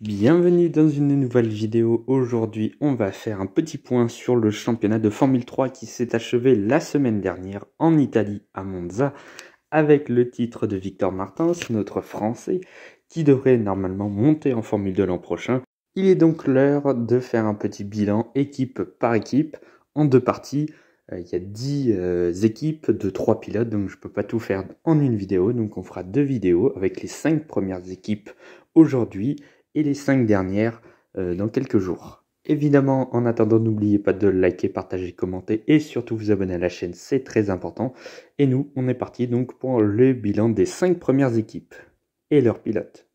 Bienvenue dans une nouvelle vidéo. Aujourd'hui, on va faire un petit point sur le championnat de Formule 3 qui s'est achevé la semaine dernière en Italie à Monza avec le titre de Victor Martins, notre Français, qui devrait normalement monter en Formule 2 l'an prochain. Il est donc l'heure de faire un petit bilan équipe par équipe en deux parties. Il y a 10 équipes de 3 pilotes, donc je ne peux pas tout faire en une vidéo. Donc on fera 2 vidéos avec les 5 premières équipes aujourd'hui et les 5 dernières dans quelques jours. Évidemment, en attendant, n'oubliez pas de liker, partager, commenter et surtout vous abonner à la chaîne, c'est très important. Et nous, on est parti donc pour le bilan des 5 premières équipes et leurs pilotes.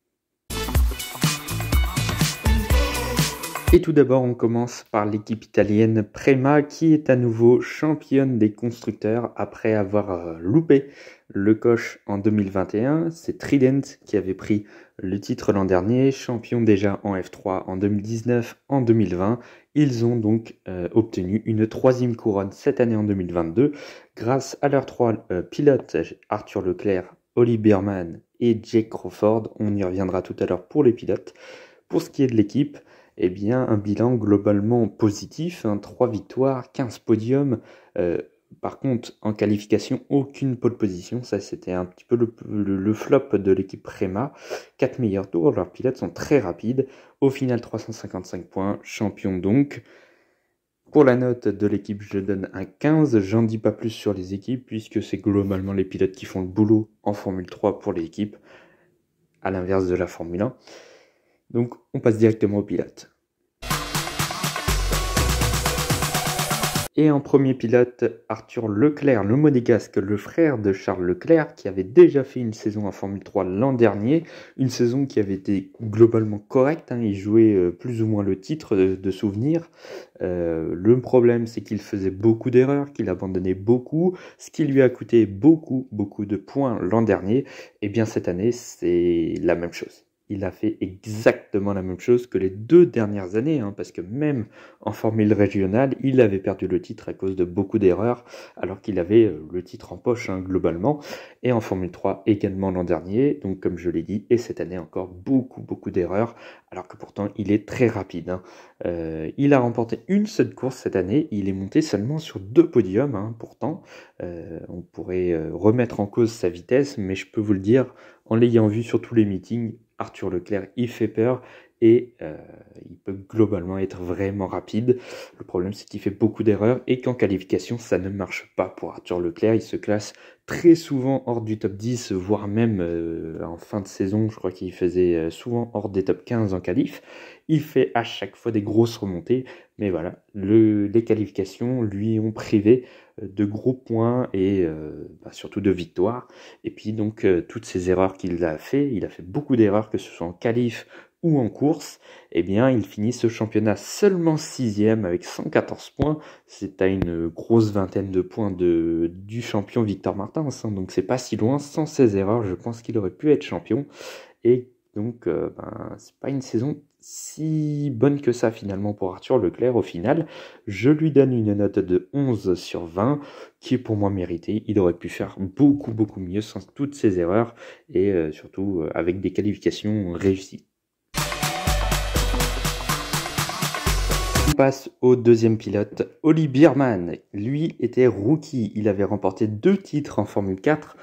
Et tout d'abord, on commence par l'équipe italienne Prema qui est à nouveau championne des constructeurs après avoir loupé le coche en 2021. C'est Trident qui avait pris le titre l'an dernier, champion déjà en F3 en 2019, en 2020. Ils ont donc obtenu une troisième couronne cette année en 2022 grâce à leurs trois pilotes, Arthur Leclerc, Ollie Bearman et Jake Crawford. On y reviendra tout à l'heure pour les pilotes. Pour ce qui est de l'équipe, eh bien, un bilan globalement positif, 3 victoires, 15 podiums. Par contre, en qualification, aucune pole position. Ça, c'était un petit peu le flop de l'équipe Prema. 4 meilleurs tours, leurs pilotes sont très rapides. Au final, 355 points, champion donc. Pour la note de l'équipe, je donne un 15. J'en dis pas plus sur les équipes, puisque c'est globalement les pilotes qui font le boulot en Formule 3 pour l'équipe, à l'inverse de la Formule 1. Donc, on passe directement aux pilotes. Et en premier pilote, Arthur Leclerc, le monégasque, le frère de Charles Leclerc, qui avait déjà fait une saison en Formule 3 l'an dernier, une saison qui avait été globalement correcte, il jouait plus ou moins le titre de souvenir. Le problème, c'est qu'il faisait beaucoup d'erreurs, qu'il abandonnait beaucoup, ce qui lui a coûté beaucoup de points l'an dernier. Et bien cette année, c'est la même chose. Il a fait exactement la même chose que les 2 dernières années, parce que même en Formule régionale, il avait perdu le titre à cause de beaucoup d'erreurs, alors qu'il avait le titre en poche globalement. Et en Formule 3 également l'an dernier, donc comme je l'ai dit, et cette année encore beaucoup d'erreurs, alors que pourtant il est très rapide. Il a remporté une seule course cette année, il est monté seulement sur 2 podiums, pourtant. On pourrait remettre en cause sa vitesse, mais je peux vous le dire, en l'ayant vu sur tous les meetings, Arthur Leclerc, il fait peur et il peut globalement être vraiment rapide. Le problème, c'est qu'il fait beaucoup d'erreurs et qu'en qualification, ça ne marche pas pour Arthur Leclerc. Il se classe très souvent hors du top 10, voire même en fin de saison, je crois qu'il faisait souvent hors des top 15 en qualif. Il fait à chaque fois des grosses remontées, mais voilà, les qualifications lui ont privé de gros points et surtout de victoires. Et puis donc toutes ces erreurs qu'il a fait, il a fait beaucoup d'erreurs, que ce soit en qualif ou en course, eh bien il finit ce championnat seulement 6e avec 114 points. C'est à une grosse vingtaine de points du champion Victor Martins, donc c'est pas si loin. Sans ces erreurs, je pense qu'il aurait pu être champion. Et donc c'est pas une saison si bonne que ça finalement pour Arthur Leclerc au final. Je lui donne une note de 11 sur 20 qui est pour moi méritée. Il aurait pu faire beaucoup mieux sans toutes ces erreurs et surtout avec des qualifications réussies. On passe au deuxième pilote, Ollie Bearman. Lui était rookie, il avait remporté 2 titres en Formule 4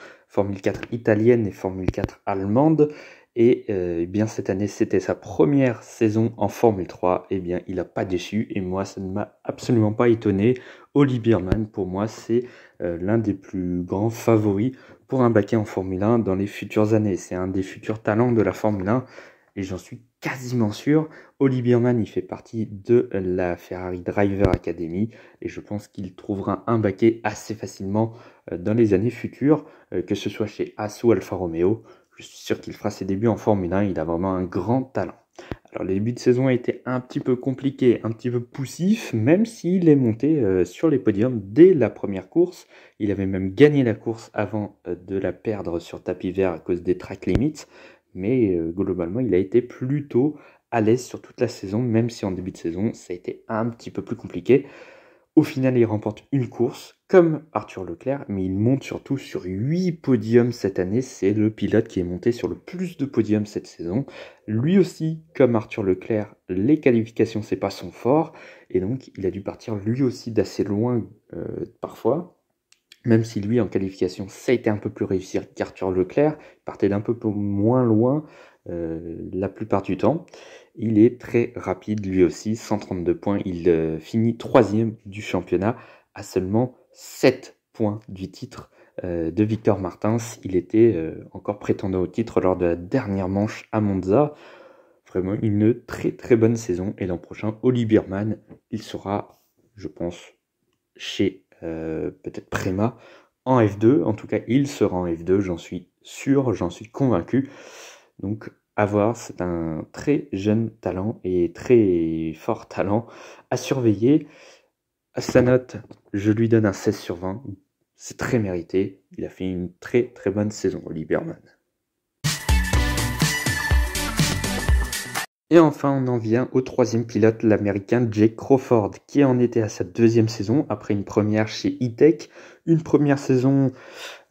italienne et Formule 4 allemande. Et bien cette année, c'était sa première saison en Formule 3. Et bien, il n'a pas déçu. Et moi, ça ne m'a absolument pas étonné. Ollie Bearman, pour moi, c'est l'un des plus grands favoris pour un baquet en Formule 1 dans les futures années. C'est un des futurs talents de la Formule 1. Et j'en suis quasiment sûr. Ollie Bearman, il fait partie de la Ferrari Driver Academy. Et je pense qu'il trouvera un baquet assez facilement dans les années futures, que ce soit chez Haas ou Alfa Romeo. Je suis sûr qu'il fera ses débuts en Formule 1, il a vraiment un grand talent. Alors les débuts de saison a été un petit peu compliqués, un petit peu poussif, même s'il est monté sur les podiums dès la première course. Il avait même gagné la course avant de la perdre sur tapis vert à cause des track limits. Mais globalement, il a été plutôt à l'aise sur toute la saison, même si en début de saison, ça a été un petit peu plus compliqué. Au final, il remporte une course, comme Arthur Leclerc, mais il monte surtout sur 8 podiums cette année. C'est le pilote qui est monté sur le plus de podiums cette saison. Lui aussi, comme Arthur Leclerc, les qualifications, c'est pas son fort. Et donc, il a dû partir lui aussi d'assez loin parfois. Même si lui, en qualification, ça a été un peu plus réussi qu'Arthur Leclerc. Il partait d'un peu moins loin la plupart du temps. Il est très rapide lui aussi, 132 points. Il finit 3e du championnat à seulement 7 points du titre de Victor Martins. Il était encore prétendant au titre lors de la dernière manche à Monza. Vraiment une très très bonne saison. Et l'an prochain, Oli Biermann, il sera, je pense, chez peut-être Prema en F2. En tout cas, il sera en F2, j'en suis sûr, j'en suis convaincu. Donc, à voir, c'est un très jeune talent et très fort talent à surveiller. À sa note, je lui donne un 16/20. C'est très mérité. Il a fait une très très bonne saison, Oli Biermann. Et enfin, on en vient au 3e pilote, l'américain Jake Crawford, qui en était à sa 2e saison, après une première chez E-Tech. Une première saison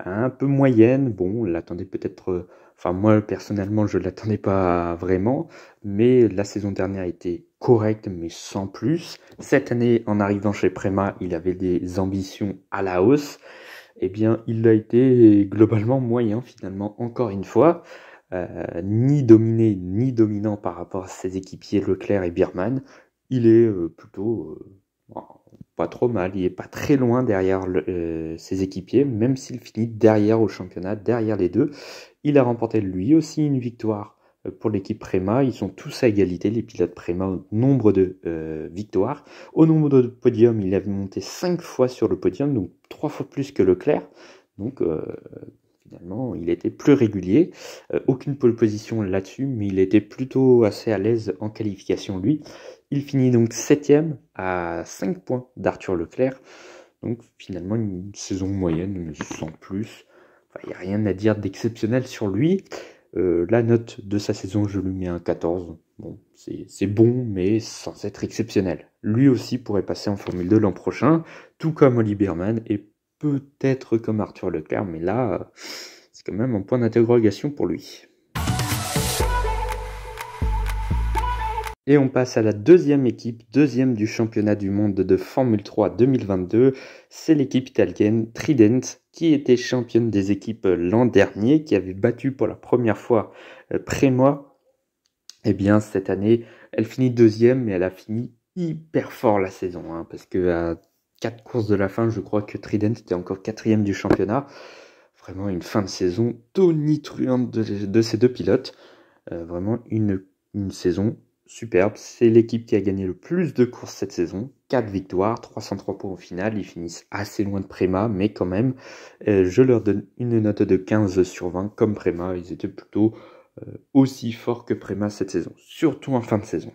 un peu moyenne. Bon, on l'attendait peut-être... Enfin, moi, personnellement, je ne l'attendais pas vraiment. Mais la saison dernière était correcte, mais sans plus. Cette année, en arrivant chez Prema, il avait des ambitions à la hausse. Eh bien, il a été globalement moyen, finalement, encore une fois. Ni dominé, ni dominant par rapport à ses équipiers Leclerc et Biermann. Il est plutôt pas trop mal. Il est pas très loin derrière ses équipiers, même s'il finit derrière au championnat, derrière les deux. Il a remporté lui aussi une victoire pour l'équipe Prema. Ils sont tous à égalité, les pilotes Prema, au nombre de victoires. Au nombre de podiums, il a monté 5 fois sur le podium, donc 3 fois plus que Leclerc. Donc finalement, il était plus régulier. Aucune pole position là-dessus, mais il était plutôt assez à l'aise en qualification, lui. Il finit donc 7e à 5 points d'Arthur Leclerc. Donc finalement, une saison moyenne, mais sans plus. Enfin, il n'y a rien à dire d'exceptionnel sur lui. La note de sa saison, je lui mets un 14. Bon, c'est bon, mais sans être exceptionnel. Lui aussi pourrait passer en Formule 2 l'an prochain, tout comme Oli Biermann et peut-être comme Arthur Leclerc, mais là, c'est quand même un point d'interrogation pour lui. Et on passe à la deuxième équipe, deuxième du championnat du monde de Formule 3 2022. C'est l'équipe italienne Trident, qui était championne des équipes l'an dernier, qui avait battu pour la première fois Prema. Eh bien, cette année, elle finit deuxième, mais elle a fini hyper fort la saison, hein, parce que à 4 courses de la fin, je crois que Trident était encore 4e du championnat. Vraiment une fin de saison tonitruante de ces deux pilotes. Vraiment une saison superbe. C'est l'équipe qui a gagné le plus de courses cette saison. 4 victoires, 303 points au final. Ils finissent assez loin de Prema, mais quand même, je leur donne une note de 15/20. Comme Prema, ils étaient plutôt aussi forts que Prema cette saison, surtout en fin de saison.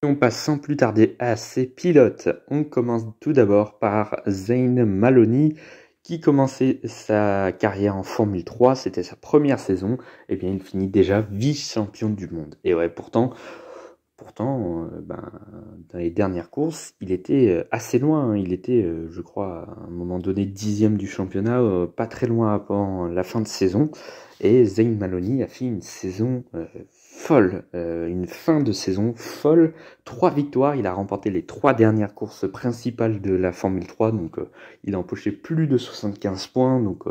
On passe sans plus tarder à ces pilotes. On commence tout d'abord par Zane Maloney, qui commençait sa carrière en Formule 3, c'était sa première saison. Et bien il finit déjà vice-champion du monde. Et ouais, pourtant dans les dernières courses, il était assez loin, hein. Il était, je crois, à un moment donné 10e du championnat, pas très loin avant la fin de saison. Et Zane Maloney a fait une saison folle, une fin de saison folle. 3 victoires, il a remporté les 3 dernières courses principales de la Formule 3, donc il a empoché plus de 75 points, donc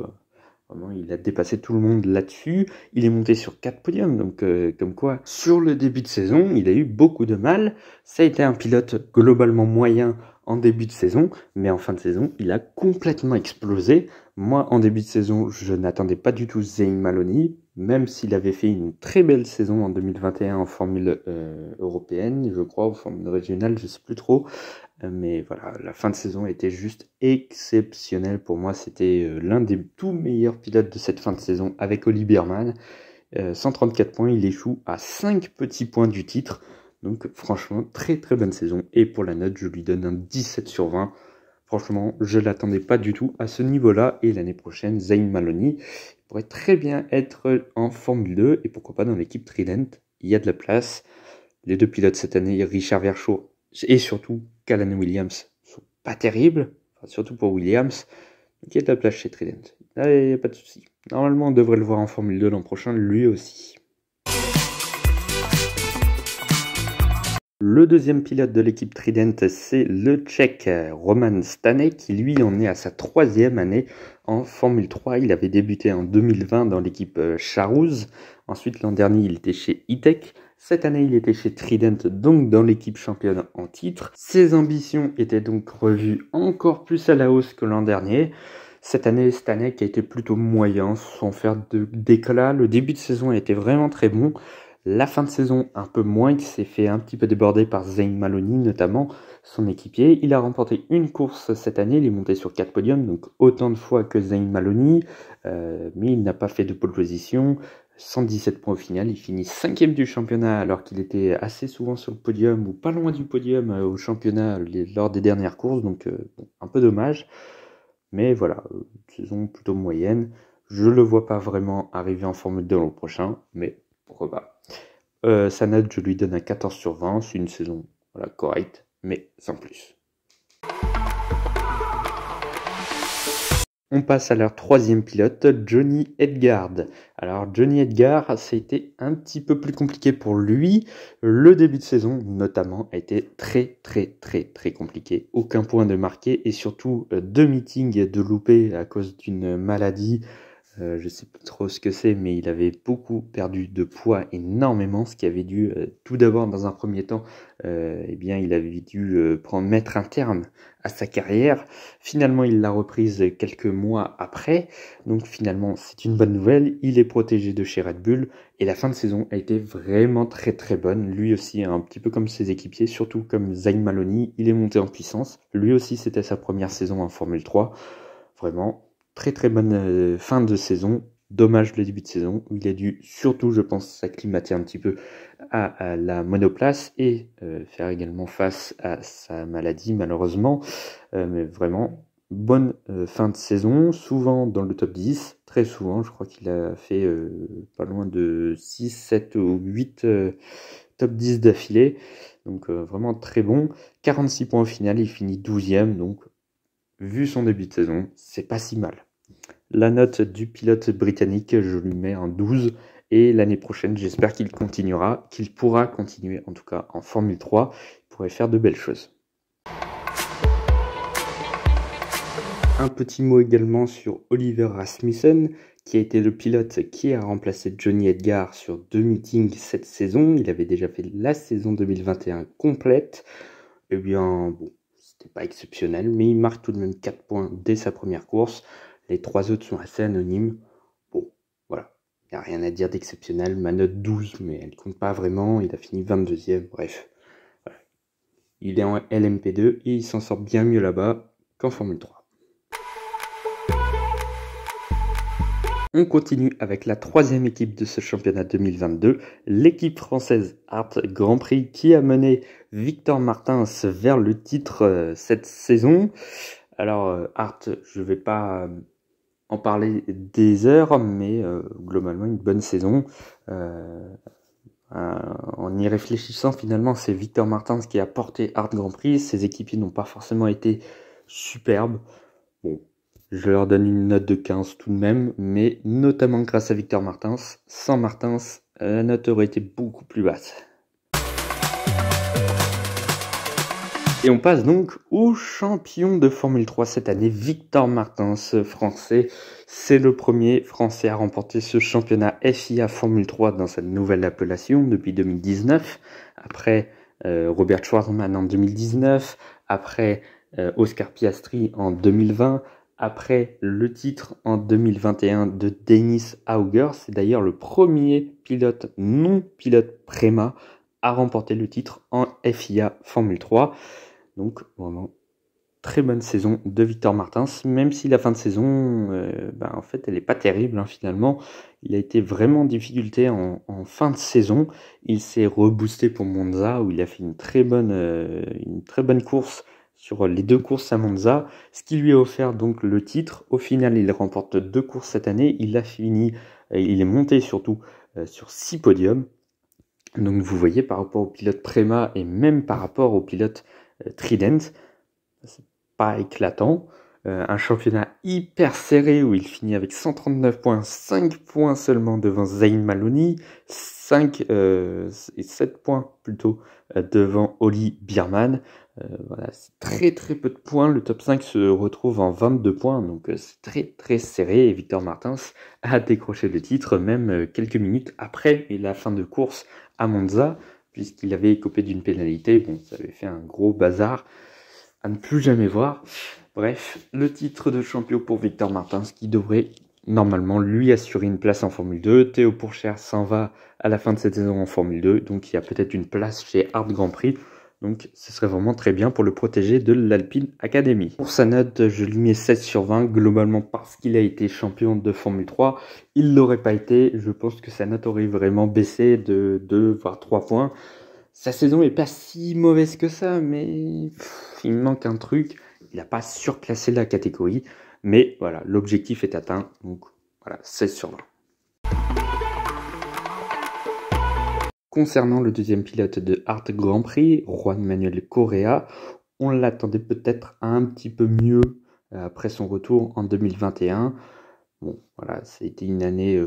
vraiment, il a dépassé tout le monde là-dessus. Il est monté sur 4 podiums, donc comme quoi, sur le début de saison, il a eu beaucoup de mal. Ça a été un pilote globalement moyen en début de saison, mais en fin de saison, il a complètement explosé. Moi, en début de saison, je n'attendais pas du tout Zane Maloney, même s'il avait fait une très belle saison en 2021 en Formule européenne, je crois, ou Formule régionale, je ne sais plus trop. Mais voilà, la fin de saison était juste exceptionnelle pour moi. C'était l'un des tout meilleurs pilotes de cette fin de saison avec Oli Biermann. 134 points, il échoue à 5 petits points du titre. Donc franchement, très très bonne saison. Et pour la note, je lui donne un 17/20. Franchement, je ne l'attendais pas du tout à ce niveau-là. Et l'année prochaine, Zane Maloney pourrait très bien être en Formule 2. Et pourquoi pas dans l'équipe Trident. Il y a de la place. Les deux pilotes cette année, Richard Verschoor et surtout Callan Williams, sont pas terribles, enfin, surtout pour Williams. Donc il y a de la place chez Trident. Là, il n'y a pas de souci. Normalement, on devrait le voir en Formule 2 l'an prochain, lui aussi. Le deuxième pilote de l'équipe Trident, c'est le Tchèque Roman Stanek, qui lui en est à sa 3e année en Formule 3. Il avait débuté en 2020 dans l'équipe Charouz. Ensuite, l'an dernier, il était chez E-Tech. Cette année, il était chez Trident, donc dans l'équipe championne en titre. Ses ambitions étaient donc revues encore plus à la hausse que l'an dernier. Cette année, Stanek a été plutôt moyen, sans faire d'éclat. Le début de saison a été vraiment très bon. La fin de saison, un peu moins, il s'est fait un petit peu déborder par Zayn Maloney, notamment son équipier. Il a remporté une course cette année, il est monté sur 4 podiums, donc autant de fois que Zayn Maloney, mais il n'a pas fait de pole position. 117 points au final, il finit 5e du championnat alors qu'il était assez souvent sur le podium ou pas loin du podium au championnat lors des dernières courses, donc bon, un peu dommage. Mais voilà, saison plutôt moyenne. Je le vois pas vraiment arriver en Formule 2 l'an prochain, mais pourquoi pas. Sa note, je lui donne un 14 sur 20. C'est une saison voilà, correcte, mais sans plus. On passe à leur 3e pilote, Johnny Edgard. Alors Johnny Edgard, ça a été un petit peu plus compliqué pour lui. Le début de saison, notamment, a été très compliqué. Aucun point de marqué et surtout 2 meetings de loupés à cause d'une maladie. Je sais pas trop ce que c'est, mais il avait beaucoup perdu de poids, énormément, ce qui avait dû, tout d'abord, dans un premier temps, eh bien, il avait dû mettre un terme à sa carrière. Finalement, il l'a reprise quelques mois après, donc finalement, c'est une bonne nouvelle. Il est protégé de chez Red Bull, et la fin de saison a été vraiment très bonne. Lui aussi, un petit peu comme ses équipiers, surtout comme Zayn Maloney, il est monté en puissance. Lui aussi, c'était sa première saison en Formule 3. Vraiment, très bonne fin de saison. Dommage le début de saison où il a dû surtout, je pense, s'acclimater un petit peu à la monoplace et faire également face à sa maladie malheureusement. Mais vraiment, bonne fin de saison, souvent dans le top 10, très souvent. Je crois qu'il a fait pas loin de 6, 7 ou 8 top 10 d'affilée. Donc vraiment très bon. 46 points au final, il finit 12e, donc vu son début de saison, c'est pas si mal. La note du pilote britannique, je lui mets un 12. Et l'année prochaine, j'espère qu'il continuera, qu'il pourra continuer en tout cas en Formule 3. Il pourrait faire de belles choses. Un petit mot également sur Oliver Rasmussen, qui a été le pilote qui a remplacé Johnny Edgard sur 2 meetings cette saison. Il avait déjà fait la saison 2021 complète. Eh bien, bon, c'était pas exceptionnel, mais il marque tout de même 4 points dès sa première course. Les 3 autres sont assez anonymes. Bon, voilà, il n'y a rien à dire d'exceptionnel. Ma note 12, mais elle compte pas vraiment. Il a fini 22e, bref. Voilà. Il est en LMP2 et il s'en sort bien mieux là-bas qu'en Formule 3. On continue avec la 3e équipe de ce championnat 2022, l'équipe française Art Grand Prix qui a mené Victor Martins vers le titre cette saison. Alors Art, je ne vais pas en parler des heures, mais globalement une bonne saison. En y réfléchissant, finalement, c'est Victor Martins qui a porté Art Grand Prix. Ses équipiers n'ont pas forcément été superbes. Bon, je leur donne une note de 15 tout de même, mais notamment grâce à Victor Martins. Sans Martins, la note aurait été beaucoup plus basse. Et on passe donc au champion de Formule 3 cette année, Victor Martins, français. C'est le premier français à remporter ce championnat FIA Formule 3 dans sa nouvelle appellation depuis 2019. Après Robert Schwarzman en 2019, après Oscar Piastri en 2020, après le titre en 2021 de Dennis Hauger. C'est d'ailleurs le premier pilote non-pilote Prema à remporter le titre en FIA Formule 3. Donc vraiment très bonne saison de Victor Martins, même si la fin de saison, en fait, elle n'est pas terrible finalement. Il a été vraiment en difficulté en fin de saison. Il s'est reboosté pour Monza où il a fait une très bonne course sur les 2 courses à Monza, ce qui lui a offert donc le titre. Au final, il remporte 2 courses cette année. Il est monté surtout sur 6 podiums. Donc vous voyez, par rapport au pilote Prema et même par rapport au pilote Trident, c'est pas éclatant. Un championnat hyper serré où il finit avec 139 points, 5 points seulement devant Zayn Maloney, 5 et 7 points plutôt devant Oli Bierman. Voilà, c'est très très peu de points. Le top 5 se retrouve en 22 points, donc c'est très très serré. Et Victor Martins a décroché le titre même quelques minutes après la fin de course à Monza, puisqu'il avait écopé d'une pénalité. Bon, ça avait fait un gros bazar à ne plus jamais voir. Bref, le titre de champion pour Victor Martins qui devrait normalement lui assurer une place en Formule 2. Théo Pourchaire s'en va à la fin de cette saison en Formule 2, donc il y a peut-être une place chez Art Grand Prix. Donc ce serait vraiment très bien pour le protéger de l'Alpine Academy. Pour sa note, je lui mets 7 sur 20, globalement parce qu'il a été champion de Formule 3. Il ne l'aurait pas été, je pense que sa note aurait vraiment baissé de 2 voire 3 points. Sa saison est pas si mauvaise que ça, mais il manque un truc. Il n'a pas surclassé la catégorie, mais voilà, l'objectif est atteint, donc voilà, 16 sur 20. Concernant le deuxième pilote de Art Grand Prix, Juan Manuel Correa, on l'attendait peut-être un petit peu mieux après son retour en 2021. Bon, voilà, ça a été une année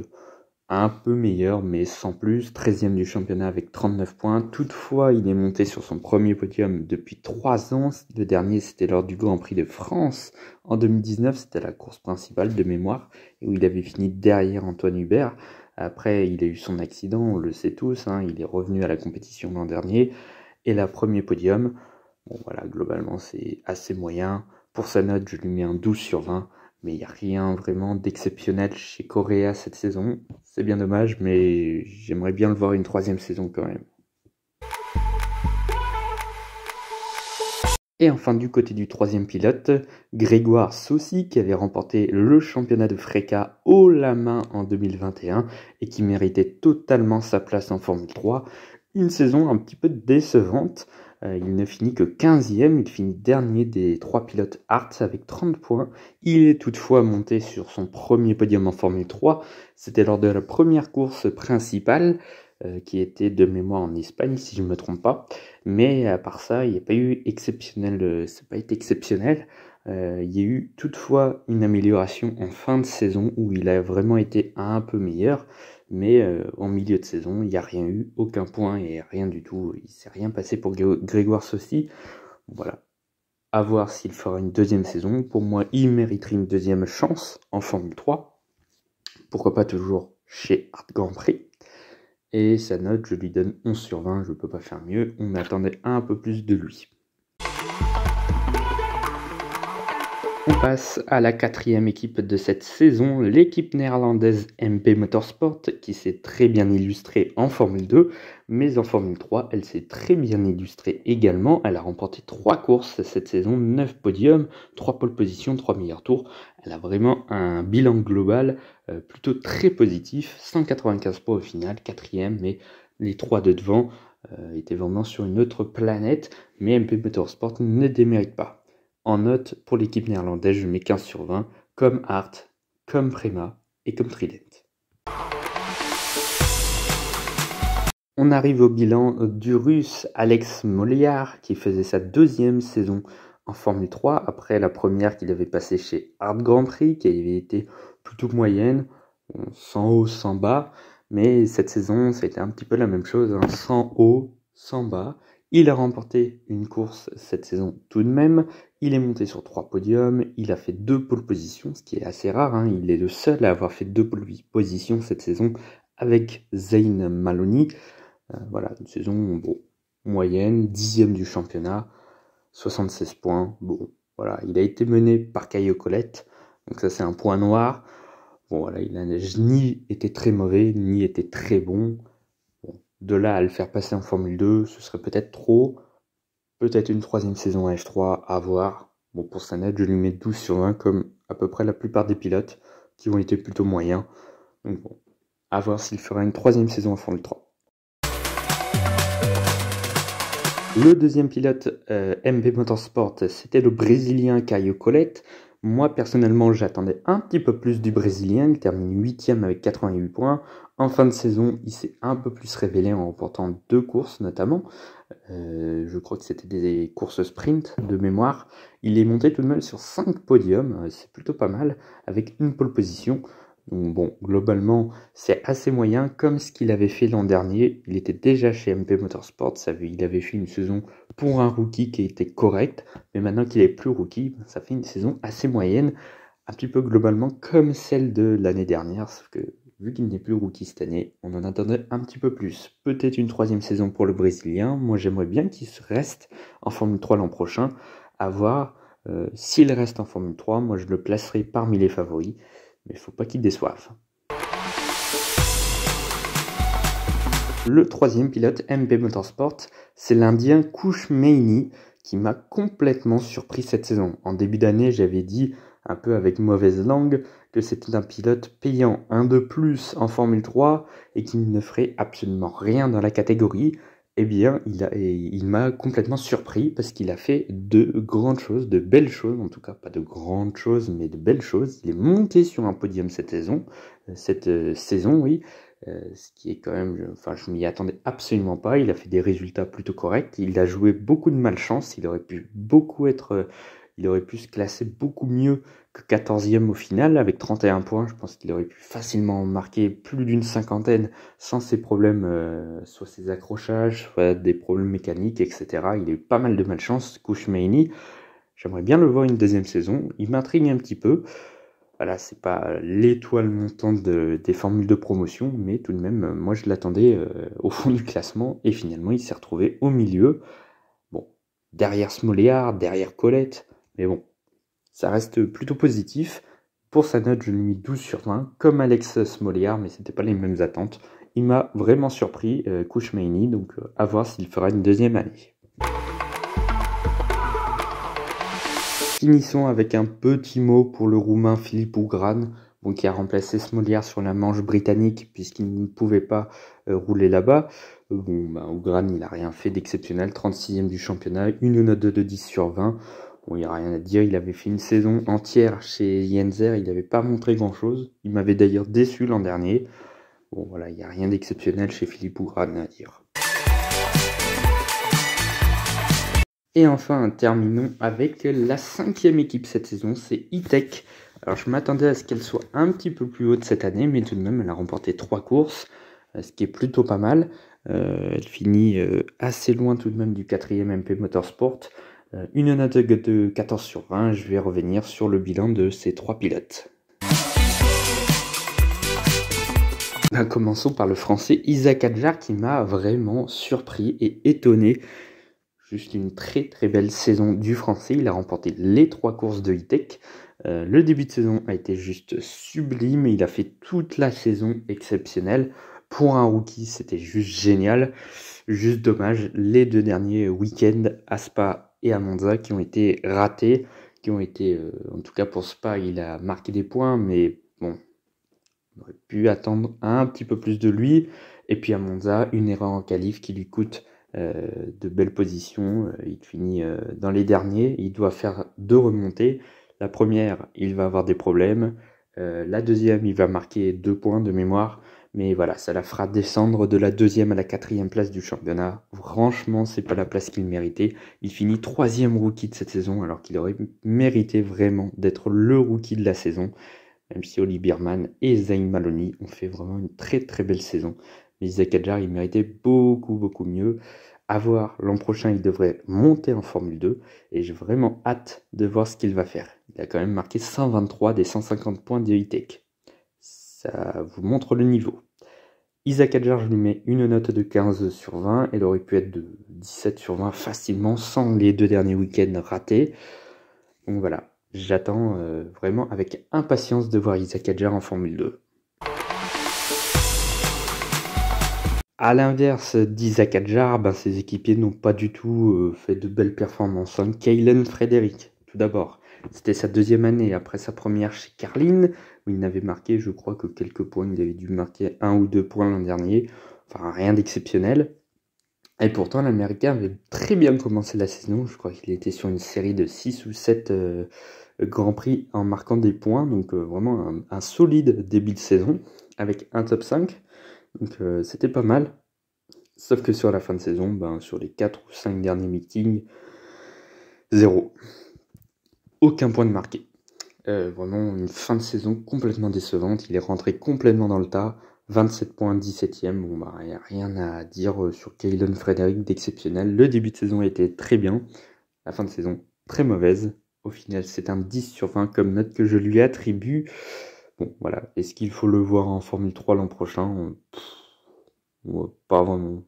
un peu meilleure, mais sans plus. 13e du championnat avec 39 points. Toutefois, il est monté sur son premier podium depuis 3 ans. Le dernier, c'était lors du Grand Prix de France. En 2019, c'était la course principale de mémoire, et où il avait fini derrière Antoine Hubert. Après, il a eu son accident, on le sait tous, hein, il est revenu à la compétition l'an dernier. Et la premier podium, bon voilà, globalement c'est assez moyen. Pour sa note, je lui mets un 12 sur 20. Mais il n'y a rien vraiment d'exceptionnel chez Correa cette saison. C'est bien dommage, mais j'aimerais bien le voir une 3e saison quand même. Et enfin, du côté du 3e pilote, Grégoire Saucy, qui avait remporté le championnat de FRECA haut la main en 2021 et qui méritait totalement sa place en Formule 3. Une saison un petit peu décevante. Il ne finit que 15e, il finit dernier des 3 pilotes Art avec 30 points. Il est toutefois monté sur son premier podium en Formule 3. C'était lors de la première course principale, qui était de mémoire en Espagne, si je ne me trompe pas. Mais à part ça, il n'y a pas eu exceptionnel, ça n'a pas été exceptionnel. Il y a eu toutefois une amélioration en fin de saison où il a vraiment été un peu meilleur. Mais en milieu de saison, il n'y a rien eu, aucun point et rien du tout. Il ne s'est rien passé pour Grégoire Saucy. Voilà. À voir s'il fera une 2e saison. Pour moi, il mériterait une 2e chance en Formule 3. Pourquoi pas toujours chez Art Grand Prix. Et sa note, je lui donne 11 sur 20, je ne peux pas faire mieux. On attendait un peu plus de lui. On passe à la 4e équipe de cette saison, l'équipe néerlandaise MP Motorsport, qui s'est très bien illustrée en Formule 2, mais en Formule 3, elle s'est très bien illustrée également. Elle a remporté 3 courses cette saison, 9 podiums, 3 pole positions, 3 meilleurs tours. Elle a vraiment un bilan global plutôt très positif, 195 points au final, 4e, mais les 3 de devant étaient vraiment sur une autre planète, mais MP Motorsport ne démérite pas. En note, pour l'équipe néerlandaise, je mets 15 sur 20, comme Art, comme Prema et comme Trident. On arrive au bilan du Russe Alex Molyar, qui faisait sa 2e saison en Formule 3, après la première qu'il avait passée chez Art Grand Prix, qui avait été plutôt moyenne, sans haut, sans bas, mais cette saison, ça a été un petit peu la même chose, hein, sans haut, sans bas. Il a remporté une course cette saison tout de même, il est monté sur 3 podiums, il a fait 2 pole positions, ce qui est assez rare, hein. Il est le seul à avoir fait 2 pole positions cette saison avec Zayn Maloney. Voilà, une saison bon, moyenne, 10e du championnat, 76 points. Bon, voilà, il a été mené par Caio Colette, donc ça c'est un point noir. Bon voilà, il n'a ni été très mauvais, ni été très bon. De là à le faire passer en Formule 2, ce serait peut-être trop. Peut-être une 3e saison à F3, à voir. Bon, pour sa note, je lui mets 12 sur 20, comme à peu près la plupart des pilotes, qui ont été plutôt moyens. Donc bon, à voir s'il fera une 3e saison en Formule 3. Le 2e pilote MP Motorsport, c'était le Brésilien Caio Colette. Moi, personnellement, j'attendais un petit peu plus du Brésilien. Il termine 8e avec 88 points. En fin de saison, il s'est un peu plus révélé en remportant 2 courses notamment. Je crois que c'était des courses sprint de mémoire. Il est monté tout de même sur 5 podiums, c'est plutôt pas mal, avec une pole position. Donc bon, globalement, c'est assez moyen, comme ce qu'il avait fait l'an dernier. Il était déjà chez MP Motorsport, il avait fait une saison pour un rookie qui était correcte, mais maintenant qu'il est plus rookie, ça fait une saison assez moyenne, un petit peu globalement comme celle de l'année dernière, sauf que vu qu'il n'est plus rookie cette année, on en attendait un petit peu plus. Peut-être une 3e saison pour le Brésilien. Moi, j'aimerais bien qu'il reste en Formule 3 l'an prochain. À voir s'il reste en Formule 3. Moi, je le placerai parmi les favoris. Mais il ne faut pas qu'il déçoive. Le 3e pilote MP Motorsport, c'est l'Indien Kush Maini qui m'a complètement surpris cette saison. En début d'année, j'avais dit, un peu avec mauvaise langue, que c'était un pilote payant, un de plus en Formule 3 et qui ne ferait absolument rien dans la catégorie. Eh bien, il m'a complètement surpris parce qu'il a fait de grandes choses, de belles choses, en tout cas pas de grandes choses, mais de belles choses. Il est monté sur un podium cette saison, oui. Ce qui est quand même, enfin, je m'y attendais absolument pas. Il a fait des résultats plutôt corrects. Il a joué beaucoup de malchance. Il aurait pu se classer beaucoup mieux que 14e au final avec 31 points. Je pense qu'il aurait pu facilement marquer plus d'une cinquantaine sans ses problèmes, soit ses accrochages, soit des problèmes mécaniques, etc. Il a eu pas mal de malchance, Kush Maini. J'aimerais bien le voir une 2e saison. Il m'intrigue un petit peu. Voilà, c'est pas l'étoile montante des formules de promotion, mais tout de même, moi je l'attendais au fond du classement, et finalement il s'est retrouvé au milieu. Bon, derrière Smoléard, derrière Colette, mais bon, ça reste plutôt positif. Pour sa note, je lui ai mis 12 sur 20, comme Alex Smoléard, mais c'était pas les mêmes attentes. Il m'a vraiment surpris, Kush Maini, donc à voir s'il fera une 2e année. Finissons avec un petit mot pour le Roumain Filip Ugrán, qui a remplacé Smolyar sur la Manche britannique puisqu'il ne pouvait pas rouler là-bas. Ugrán, il n'a rien fait d'exceptionnel, 36e du championnat, une note de 10 sur 20. Bon, il n'y a rien à dire, il avait fait une saison entière chez Yenzer, il n'avait pas montré grand-chose. Il m'avait d'ailleurs déçu l'an dernier. Bon voilà, il n'y a rien d'exceptionnel chez Filip Ugrán à dire. Et enfin, terminons avec la 5e équipe cette saison, c'est E-Tech. Alors je m'attendais à ce qu'elle soit un petit peu plus haute cette année, mais tout de même elle a remporté 3 courses, ce qui est plutôt pas mal. Elle finit assez loin tout de même du 4e MP Motorsport. Une note de 14 sur 20, je vais revenir sur le bilan de ces 3 pilotes. Commençons par le français Isaac Hadjar qui m'a vraiment surpris et étonné. Juste une très très belle saison du français, il a remporté les 3 courses de E-Tech. Le début de saison a été juste sublime, il a fait toute la saison exceptionnelle. Pour un rookie, c'était juste génial. Juste dommage, les 2 derniers week-ends à Spa et à Monza qui ont été ratés, en tout cas pour Spa, il a marqué des points, mais bon, on aurait pu attendre un petit peu plus de lui. Et puis à Monza, une erreur en qualif qui lui coûte de belles positions. Il finit dans les derniers. Il doit faire 2 remontées. La première, il va avoir des problèmes. La deuxième, il va marquer 2 points de mémoire. Mais voilà, ça la fera descendre de la 2e à la 4e place du championnat. Franchement, c'est pas la place qu'il méritait. Il finit 3e rookie de cette saison, alors qu'il aurait mérité vraiment d'être le rookie de la saison. Même si Oli Bierman et Zayn Maloney ont fait vraiment une très très belle saison. Mais Isaac Hadjar, il méritait beaucoup mieux. À voir, l'an prochain, il devrait monter en Formule 2. Et j'ai vraiment hâte de voir ce qu'il va faire. Il a quand même marqué 123 des 150 points de E-Tech. Ça vous montre le niveau. Isaac Hadjar, je lui mets une note de 15 sur 20. Elle aurait pu être de 17 sur 20 facilement sans les 2 derniers week-ends ratés. Donc voilà. J'attends vraiment avec impatience de voir Isaac Hadjar en Formule 2. A l'inverse d'Isaac Hadjar, ses équipiers n'ont pas du tout fait de belles performances. Kaylen Frederick, tout d'abord. C'était sa 2e année après sa première chez Carlin, où il n'avait marqué, je crois, que quelques points. Il avait dû marquer 1 ou 2 points l'an dernier. Enfin, rien d'exceptionnel. Et pourtant, l'Américain avait très bien commencé la saison. Je crois qu'il était sur une série de 6 ou 7 Grands Prix en marquant des points. Donc vraiment un solide début de saison avec un top 5. Donc c'était pas mal. Sauf que sur la fin de saison, ben, sur les 4 ou 5 derniers meetings, zéro. Aucun point de marqué. Vraiment une fin de saison complètement décevante. Il est rentré complètement dans le tas. 27 points, 17ème. Bon, bah, il n'y a rien à dire sur Keylon Frederick d'exceptionnel. Le début de saison était très bien. La fin de saison, très mauvaise. Au final, c'est un 10 sur 20 comme note que je lui attribue. Bon, voilà. Est-ce qu'il faut le voir en Formule 3 l'an prochain? Ouais, pas vraiment.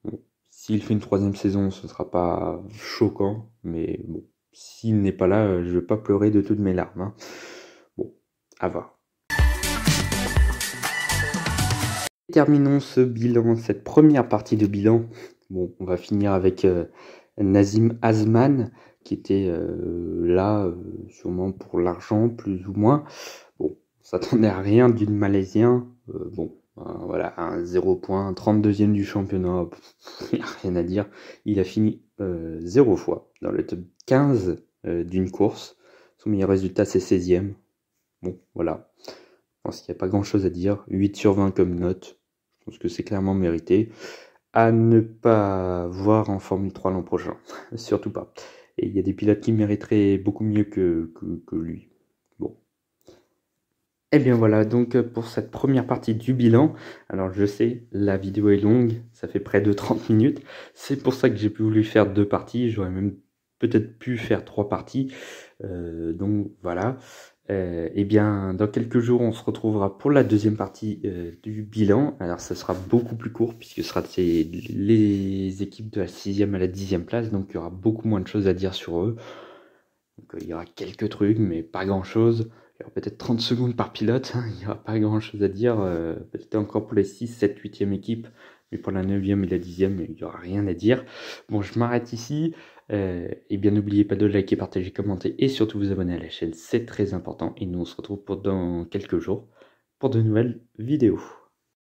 Bon. S'il fait une troisième saison, ce ne sera pas choquant. Mais bon, s'il n'est pas là, je ne vais pas pleurer de toutes mes larmes, hein. Bon, à voir. Terminons ce bilan, cette première partie de bilan. Bon, on va finir avec Nazim Azman, qui était là sûrement pour l'argent, plus ou moins. Bon, on s'attendait à rien d'une Malaisien. Bon, voilà, un 0 point, 32e du championnat, il n'y a rien à dire. Il a fini 0 fois dans le top 15 d'une course. Son meilleur résultat, c'est 16e. Bon, voilà. Je pense qu'il n'y a pas grand chose à dire. 8 sur 20 comme note. Je pense que c'est clairement mérité. À ne pas voir en Formule 3 l'an prochain. Surtout pas. Et il y a des pilotes qui mériteraient beaucoup mieux que lui. Bon. Et bien voilà, donc pour cette première partie du bilan. Alors je sais, la vidéo est longue, ça fait près de 30 minutes. C'est pour ça que j'ai voulu faire 2 parties. J'aurais même peut-être pu faire 3 parties. Donc voilà. Eh bien, dans quelques jours, on se retrouvera pour la deuxième partie du bilan. Alors, ça sera beaucoup plus court puisque ce sera les équipes de la 6e à la 10e place. Donc, il y aura beaucoup moins de choses à dire sur eux. Donc, il y aura quelques trucs, mais pas grand-chose. Il y aura peut-être 30 secondes par pilote. Hein. Il n'y aura pas grand-chose à dire. Peut-être encore pour les 6, 7, 8e équipes. Mais pour la 9e et la 10e, il n'y aura rien à dire. Bon, je m'arrête ici. Et bien n'oubliez pas de liker, partager, commenter et surtout vous abonner à la chaîne, c'est très important. Et nous on se retrouve dans quelques jours pour de nouvelles vidéos.